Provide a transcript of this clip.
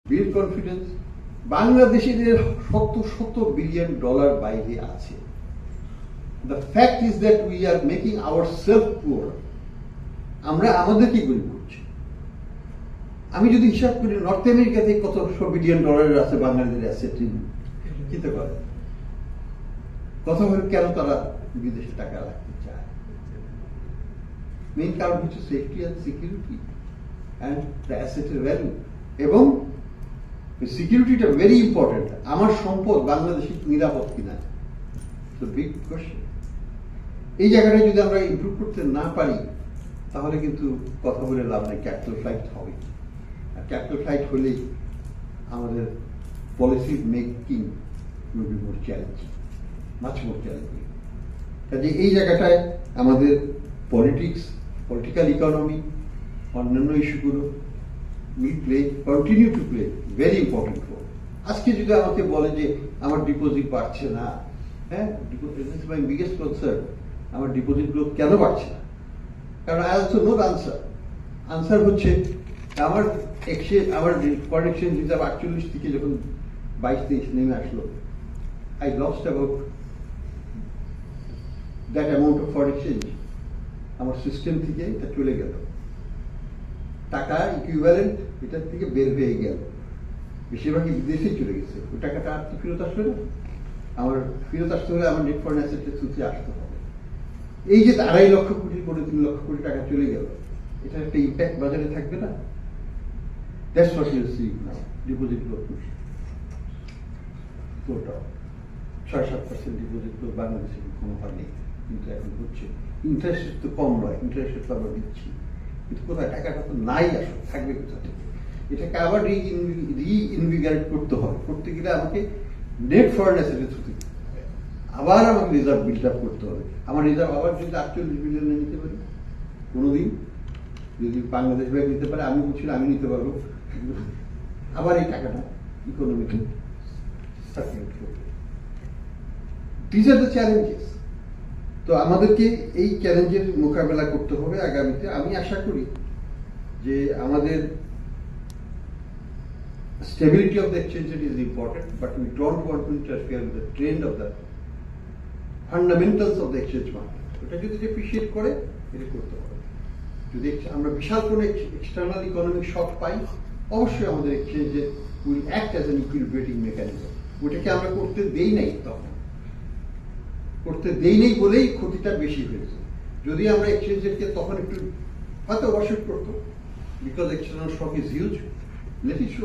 Build confidence. বাংলাদেশের $70 billion বাইরে আছে। The fact is that we are making ourselves poor. আমরা আমাদেরকে গরিব করছি। আমি যদি হিসাব করি নর্থ আমেরিকাতে কত $100 বিলিয়ন আছে বাংলাদেশের অ্যাসেট কিতে করে। কথা হলো কেন তারা বিদেশে টাকা রাখতে চায়। মেইন কারণ হচ্ছে safety and security and the অ্যাসেটের ভ্যালু। এবং সিকিউরিটিটা ভেরি ইম্পর্টেন্ট। আমার সম্পদ বাংলাদেশে নিরাপদ কিনা, বিগ কোয়েশ্চেন। এই জায়গাটা যদি আমরা ইমপ্রুভ করতে না পারি তাহলে কিন্তু কথা বলে লাভ নেই। ক্যাপিটাল ফ্লাইট হবে, আর ক্যাপিটাল ফ্লাইট হলেই আমাদের policy making will be more challenging, much more challenging. কাজে এই জায়গাটায় আমাদের পলিটিক্স, পলিটিক্যাল ইকোনমি, অন্যান্য ইস্যুগুলো will play, continue to play very important role. আজকে যদি আমাকে বলে যে আমার ডিপোজিট বাড়ছে না, হ্যাঁ, this is my biggest concern, আমার ডিপোজিট গুলো কেন বাড়ছে না? কারণ I also know the answer. Answer হচ্ছে আমার ফরেন এক্সচেঞ্জ রিজার্ভ 48 থেকে যখন 22-23 নেমে আসলো, I lost about that amount of foreign exchange. আমার সিস্টেম থেকে এটা চলে গেল, টাকা ইকুইভ্যালেন্ট এটার থেকে বের হয়ে গেল, বেশিরভাগই বিদেশে চলে গেছে। ওই টাকাটা আর তো ফেরত আসবে না। আমার ফেরত আসতে হলে আমার নেট ফরেন অ্যাসেটের থ্রুতে আসতে হবে। এই যে 2.5 লক্ষ কোটি করে 3 লক্ষ কোটি টাকা চলে গেল, এটার একটা ইম্প্যাক্ট বাজারে থাকবে না? That's what you see now. Deposit গুলো 6-7% ডিপোজিট গুলো বাংলাদেশে কোনো হয় নেই, কিন্তু এখন হচ্ছে। ইন্টারেস্ট রেট তো কম নয়, ইন্টারেস্ট রেট তো আমরা দিচ্ছি, কিন্তু কোথায় টাকাটা তো নাই, আসলে থাকবে কোথা থেকে? এটাকে আবার রিইনভিগারেট করতে হবে। করতে গেলে আমাকে নেট ফরেন অ্যাসেটের থ্রুতে আবার আমাকে রিজার্ভ বিল্ড আপ করতে হবে। আমার রিজার্ভ আবার যদি 48 বিলিয়ন নিতে পারি কোনোদিন, যদি বাংলাদেশ ব্যাংক নিতে পারে, আমি বলছি আমি নিতে পারবো, আবার এই টাকাটা ইকোনমিকে সার্কুলেট করবে। This are the challenges. তো আমাদেরকে এই চ্যালেঞ্জের মোকাবেলা করতে হবে আগামীতে। আমি আশা করি যে আমাদের stability of the exchange rate is important, but we don't want to interfere with the trend of the fundamentals of the exchange market. এটা যদি depreciate করে, এটা করতে হবে। যদি আমরা বিশাল কোনো এক্সটার্নাল ইকোনমিক শক পাই, অবশ্যই আমাদের এক্সচেঞ্জে will act as an equilibrating mechanism. ওটাকে আমরা করতে দেই নাই, তখন করতে দেই নেই বলেই ক্ষতিটা বেশি হয়েছে। যদি আমরা এক্সচেঞ্জেরকে তখন একটু হয়তো ওভারশুট করতো, because external shock is huge, let it show